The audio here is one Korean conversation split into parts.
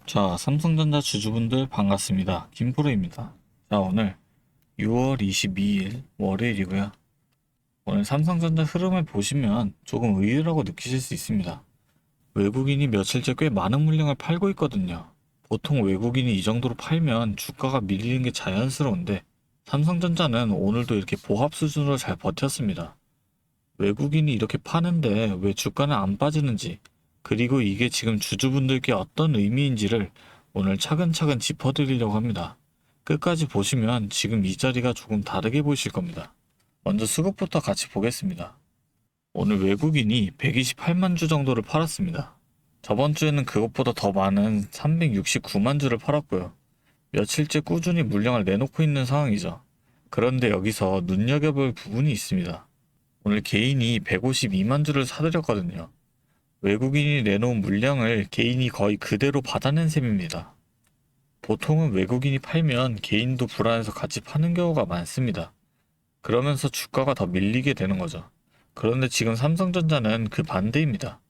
자, 삼성전자 주주분들 반갑습니다. 김프로입니다. 자, 오늘 6월 22일 월요일이고요. 오늘 삼성전자 흐름을 보시면 조금 의외라고 느끼실 수 있습니다. 외국인이 며칠째 꽤 많은 물량을 팔고 있거든요. 보통 외국인이 이 정도로 팔면 주가가 밀리는 게 자연스러운데 삼성전자는 오늘도 이렇게 보합 수준으로 잘 버텼습니다. 외국인이 이렇게 파는데 왜 주가는 안 빠지는지, 그리고 이게 지금 주주분들께 어떤 의미인지를 오늘 차근차근 짚어드리려고 합니다. 끝까지 보시면 지금 이 자리가 조금 다르게 보이실 겁니다. 먼저 수급부터 같이 보겠습니다. 오늘 외국인이 128만 주 정도를 팔았습니다. 저번 주에는 그것보다 더 많은 369만 주를 팔았고요. 며칠째 꾸준히 물량을 내놓고 있는 상황이죠. 그런데 여기서 눈여겨볼 부분이 있습니다. 오늘 개인이 152만 주를 사들였거든요. 외국인이 내놓은 물량을 개인이 거의 그대로 받아낸 셈입니다. 보통은 외국인이 팔면 개인도 불안해서 같이 파는 경우가 많습니다. 그러면서 주가가 더 밀리게 되는 거죠. 그런데 지금 삼성전자는 그 반대입니다.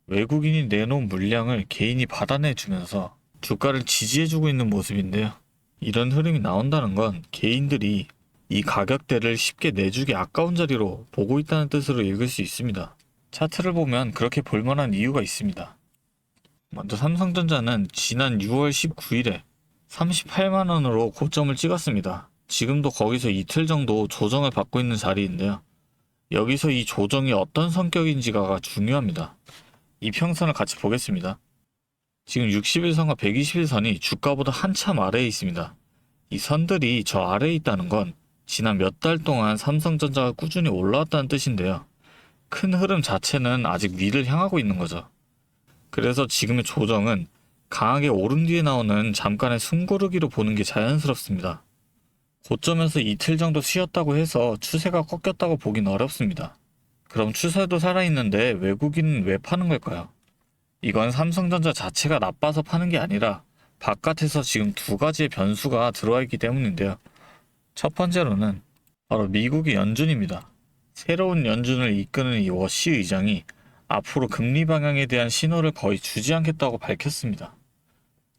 외국인이 내놓은 물량을 개인이 받아내주면서 주가를 지지해주고 있는 모습인데요. 이런 흐름이 나온다는 건 개인들이 이 가격대를 쉽게 내주기 아까운 자리로 보고 있다는 뜻으로 읽을 수 있습니다. 차트를 보면 그렇게 볼만한 이유가 있습니다. 먼저 삼성전자는 지난 6월 19일에 38만원으로 고점을 찍었습니다. 지금도 거기서 이틀 정도 조정을 받고 있는 자리인데요. 여기서 이 조정이 어떤 성격인지가 중요합니다. 이평선을 같이 보겠습니다. 지금 60일선과 120일선이 주가보다 한참 아래에 있습니다. 이 선들이 저 아래에 있다는 건 지난 몇 달 동안 삼성전자가 꾸준히 올라왔다는 뜻인데요. 큰 흐름 자체는 아직 위를 향하고 있는 거죠. 그래서 지금의 조정은 강하게 오른 뒤에 나오는 잠깐의 숨고르기로 보는 게 자연스럽습니다. 고점에서 이틀 정도 쉬었다고 해서 추세가 꺾였다고 보긴 어렵습니다. 그럼 추세도 살아있는데 외국인은 왜 파는 걸까요? 이건 삼성전자 자체가 나빠서 파는 게 아니라 바깥에서 지금 두 가지의 변수가 들어와 있기 때문인데요. 첫 번째로는 바로 미국의 연준입니다. 새로운 연준을 이끄는 이 워시 의장이 앞으로 금리 방향에 대한 신호를 거의 주지 않겠다고 밝혔습니다.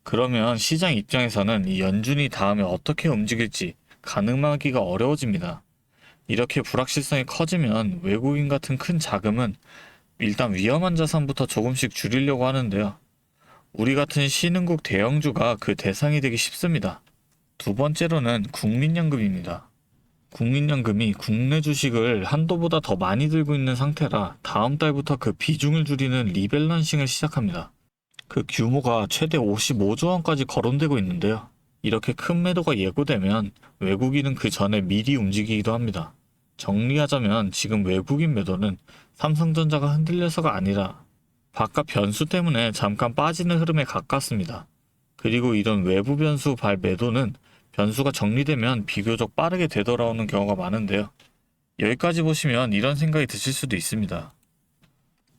그러면 시장 입장에서는 이 연준이 다음에 어떻게 움직일지 가늠하기가 어려워집니다. 이렇게 불확실성이 커지면 외국인 같은 큰 자금은 일단 위험한 자산부터 조금씩 줄이려고 하는데요. 우리 같은 신흥국 대형주가 그 대상이 되기 쉽습니다. 두 번째로는 국민연금입니다. 국민연금이 국내 주식을 한도보다 더 많이 들고 있는 상태라 다음 달부터 그 비중을 줄이는 리밸런싱을 시작합니다. 그 규모가 최대 55조 원까지 거론되고 있는데요. 이렇게 큰 매도가 예고되면 외국인은 그 전에 미리 움직이기도 합니다. 정리하자면 지금 외국인 매도는 삼성전자가 흔들려서가 아니라 바깥 변수 때문에 잠깐 빠지는 흐름에 가깝습니다. 그리고 이런 외부 변수 발 매도는 변수가 정리되면 비교적 빠르게 되돌아오는 경우가 많은데요. 여기까지 보시면 이런 생각이 드실 수도 있습니다.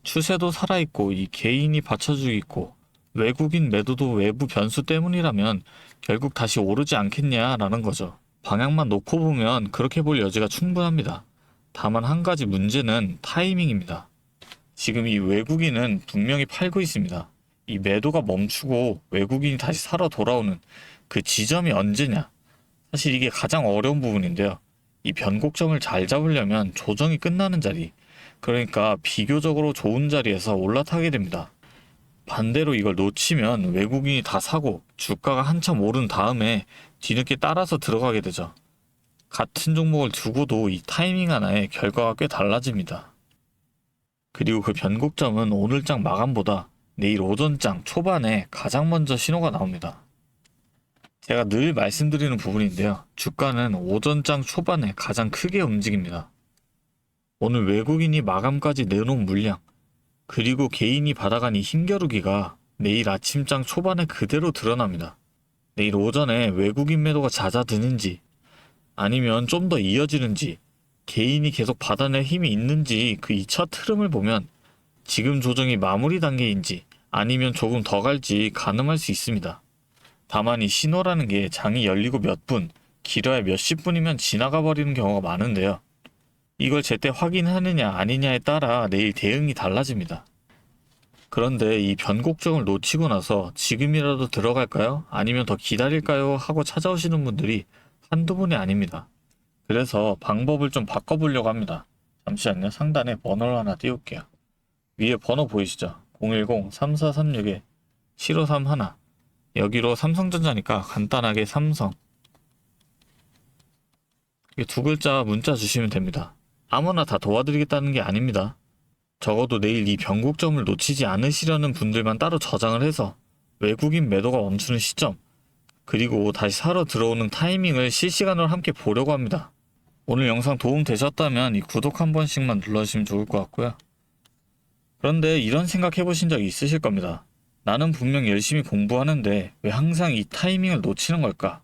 추세도 살아있고 이 개인이 받쳐주고 있고 외국인 매도도 외부 변수 때문이라면 결국 다시 오르지 않겠냐라는 거죠. 방향만 놓고 보면 그렇게 볼 여지가 충분합니다. 다만 한 가지 문제는 타이밍입니다. 지금 이 외국인은 분명히 팔고 있습니다. 이 매도가 멈추고 외국인이 다시 사러 돌아오는 그 지점이 언제냐? 사실 이게 가장 어려운 부분인데요. 이 변곡점을 잘 잡으려면 조정이 끝나는 자리, 그러니까 비교적으로 좋은 자리에서 올라타게 됩니다. 반대로 이걸 놓치면 외국인이 다 사고 주가가 한참 오른 다음에 뒤늦게 따라서 들어가게 되죠. 같은 종목을 두고도 이 타이밍 하나에 결과가 꽤 달라집니다. 그리고 그 변곡점은 오늘장 마감보다 내일 오전장 초반에 가장 먼저 신호가 나옵니다. 제가 늘 말씀드리는 부분인데요. 주가는 오전장 초반에 가장 크게 움직입니다. 오늘 외국인이 마감까지 내놓은 물량, 그리고 개인이 받아간 이 힘겨루기가 내일 아침장 초반에 그대로 드러납니다. 내일 오전에 외국인 매도가 잦아드는지 아니면 좀 더 이어지는지 개인이 계속 받아낼 힘이 있는지 그 2차 흐름을 보면 지금 조정이 마무리 단계인지 아니면 조금 더 갈지 가늠할 수 있습니다. 다만 이 신호라는 게 장이 열리고 몇 분, 길어야 몇십 분이면 지나가 버리는 경우가 많은데요. 이걸 제때 확인하느냐 아니냐에 따라 내일 대응이 달라집니다. 그런데 이 변곡점을 놓치고 나서 지금이라도 들어갈까요? 아니면 더 기다릴까요? 하고 찾아오시는 분들이 한두 분이 아닙니다. 그래서 방법을 좀 바꿔보려고 합니다. 잠시만요. 상단에 번호를 하나 띄울게요. 위에 번호 보이시죠? 010-3436-7531. 여기로 삼성전자니까 간단하게 삼성. 이게 두 글자 문자 주시면 됩니다. 아무나 다 도와드리겠다는 게 아닙니다. 적어도 내일 이 변곡점을 놓치지 않으시려는 분들만 따로 저장을 해서 외국인 매도가 멈추는 시점, 그리고 다시 사러 들어오는 타이밍을 실시간으로 함께 보려고 합니다. 오늘 영상 도움 되셨다면 이 구독 한 번씩만 눌러주시면 좋을 것 같고요. 그런데 이런 생각 해보신 적 있으실 겁니다. 나는 분명 열심히 공부하는데 왜 항상 이 타이밍을 놓치는 걸까?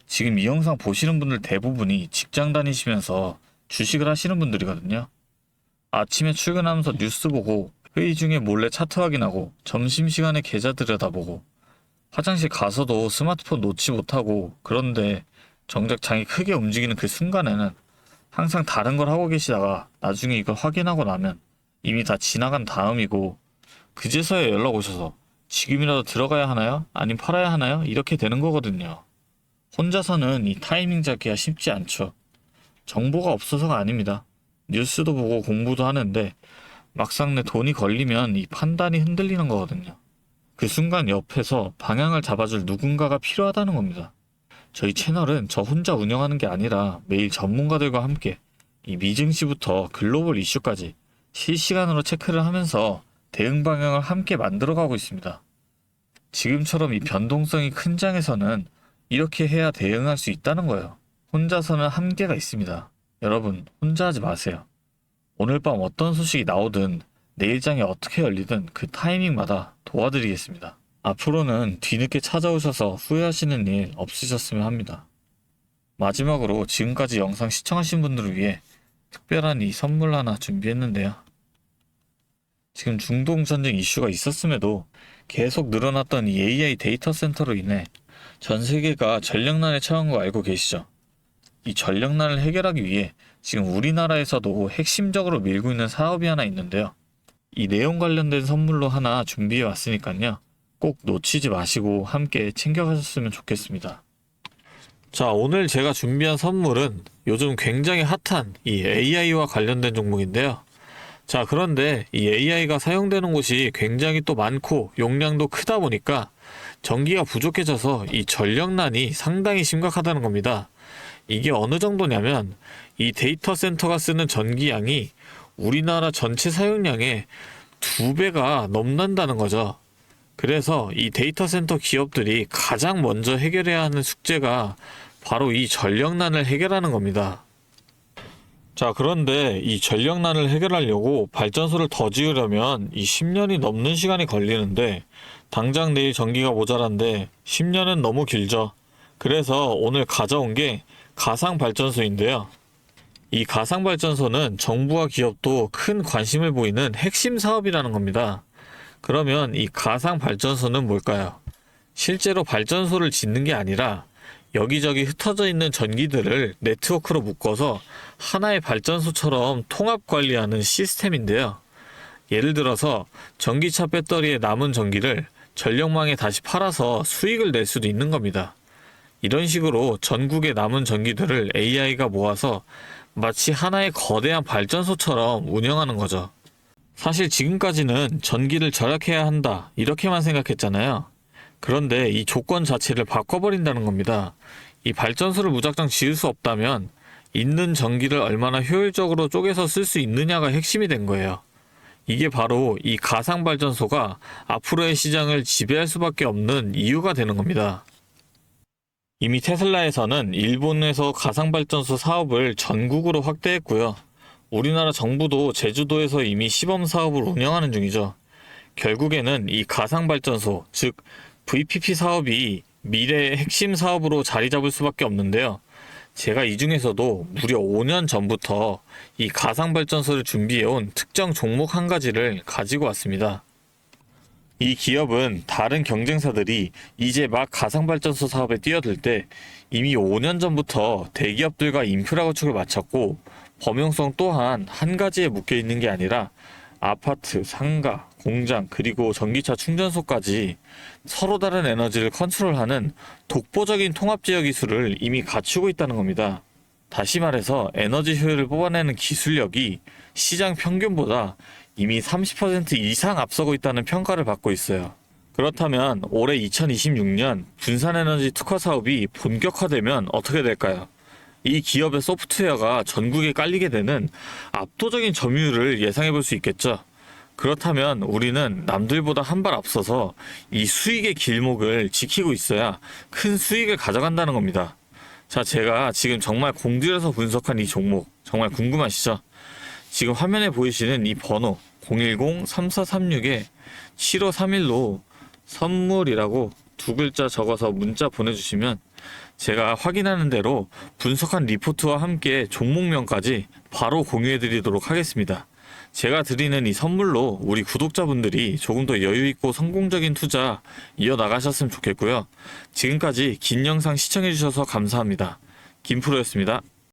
지금 이 영상 보시는 분들 대부분이 직장 다니시면서 주식을 하시는 분들이거든요. 아침에 출근하면서 뉴스 보고, 회의 중에 몰래 차트 확인하고, 점심시간에 계좌 들여다보고, 화장실 가서도 스마트폰 놓지 못하고, 그런데 정작 장이 크게 움직이는 그 순간에는 항상 다른 걸 하고 계시다가 나중에 이걸 확인하고 나면 이미 다 지나간 다음이고, 그제서야 연락 오셔서 지금이라도 들어가야 하나요? 아님 팔아야 하나요? 이렇게 되는 거거든요. 혼자서는 이 타이밍 잡기가 쉽지 않죠. 정보가 없어서가 아닙니다. 뉴스도 보고 공부도 하는데 막상 내 돈이 걸리면 이 판단이 흔들리는 거거든요. 그 순간 옆에서 방향을 잡아줄 누군가가 필요하다는 겁니다. 저희 채널은 저 혼자 운영하는 게 아니라 매일 전문가들과 함께 이 미증시부터 글로벌 이슈까지 실시간으로 체크를 하면서 대응 방향을 함께 만들어가고 있습니다. 지금처럼 이 변동성이 큰 장에서는 이렇게 해야 대응할 수 있다는 거예요. 혼자서는 한계가 있습니다. 여러분, 혼자 하지 마세요. 오늘 밤 어떤 소식이 나오든 내일 장이 어떻게 열리든 그 타이밍마다 도와드리겠습니다. 앞으로는 뒤늦게 찾아오셔서 후회하시는 일 없으셨으면 합니다. 마지막으로 지금까지 영상 시청하신 분들을 위해 특별한 이 선물 하나 준비했는데요. 지금 중동 전쟁 이슈가 있었음에도 계속 늘어났던 이 AI 데이터 센터로 인해 전 세계가 전력난에 처한 거 알고 계시죠? 이 전력난을 해결하기 위해 지금 우리나라에서도 핵심적으로 밀고 있는 사업이 하나 있는데요. 이 내용 관련된 선물로 하나 준비해 왔으니까요. 꼭 놓치지 마시고 함께 챙겨가셨으면 좋겠습니다. 자, 오늘 제가 준비한 선물은 요즘 굉장히 핫한 이 AI와 관련된 종목인데요. 자, 그런데 이 AI가 사용되는 곳이 굉장히 또 많고 용량도 크다 보니까 전기가 부족해져서 이 전력난이 상당히 심각하다는 겁니다. 이게 어느 정도냐면 이 데이터 센터가 쓰는 전기량이 우리나라 전체 사용량의 2배가 넘는다는 거죠. 그래서 이 데이터 센터 기업들이 가장 먼저 해결해야 하는 숙제가 바로 이 전력난을 해결하는 겁니다. 자, 그런데 이 전력난을 해결하려고 발전소를 더 지으려면 이 10년이 넘는 시간이 걸리는데 당장 내일 전기가 모자란데 10년은 너무 길죠. 그래서 오늘 가져온 게 가상발전소인데요. 이 가상발전소는 정부와 기업도 큰 관심을 보이는 핵심 사업이라는 겁니다. 그러면 이 가상발전소는 뭘까요? 실제로 발전소를 짓는 게 아니라 여기저기 흩어져 있는 전기들을 네트워크로 묶어서 하나의 발전소처럼 통합 관리하는 시스템인데요. 예를 들어서 전기차 배터리에 남은 전기를 전력망에 다시 팔아서 수익을 낼 수도 있는 겁니다. 이런 식으로 전국의 남은 전기들을 AI가 모아서 마치 하나의 거대한 발전소처럼 운영하는 거죠. 사실 지금까지는 전기를 절약해야 한다 이렇게만 생각했잖아요. 그런데 이 조건 자체를 바꿔버린다는 겁니다. 이 발전소를 무작정 지을 수 없다면 있는 전기를 얼마나 효율적으로 쪼개서 쓸 수 있느냐가 핵심이 된 거예요. 이게 바로 이 가상발전소가 앞으로의 시장을 지배할 수밖에 없는 이유가 되는 겁니다. 이미 테슬라에서는 일본에서 가상발전소 사업을 전국으로 확대했고요. 우리나라 정부도 제주도에서 이미 시범 사업을 운영하는 중이죠. 결국에는 이 가상발전소, 즉 VPP 사업이 미래의 핵심 사업으로 자리 잡을 수밖에 없는데요. 제가 이 중에서도 무려 5년 전부터 이 가상발전소를 준비해온 특정 종목 한 가지를 가지고 왔습니다. 이 기업은 다른 경쟁사들이 이제 막 가상발전소 사업에 뛰어들 때 이미 5년 전부터 대기업들과 인프라 구축을 마쳤고 범용성 또한 한 가지에 묶여 있는 게 아니라 아파트, 상가, 공장, 그리고 전기차 충전소까지 서로 다른 에너지를 컨트롤하는 독보적인 통합제어 기술을 이미 갖추고 있다는 겁니다. 다시 말해서 에너지 효율을 뽑아내는 기술력이 시장 평균보다 이미 30% 이상 앞서고 있다는 평가를 받고 있어요. 그렇다면 올해 2026년 분산에너지 특화 사업이 본격화되면 어떻게 될까요? 이 기업의 소프트웨어가 전국에 깔리게 되는 압도적인 점유율을 예상해 볼 수 있겠죠. 그렇다면 우리는 남들보다 한 발 앞서서 이 수익의 길목을 지키고 있어야 큰 수익을 가져간다는 겁니다. 자, 제가 지금 정말 공들여서 분석한 이 종목 정말 궁금하시죠? 지금 화면에 보이시는 이 번호 010-3436-7531로 선물이라고 두 글자 적어서 문자 보내주시면 제가 확인하는 대로 분석한 리포트와 함께 종목명까지 바로 공유해 드리도록 하겠습니다. 제가 드리는 이 선물로 우리 구독자분들이 조금 더 여유있고 성공적인 투자 이어나가셨으면 좋겠고요. 지금까지 긴 영상 시청해 주셔서 감사합니다. 김프로였습니다.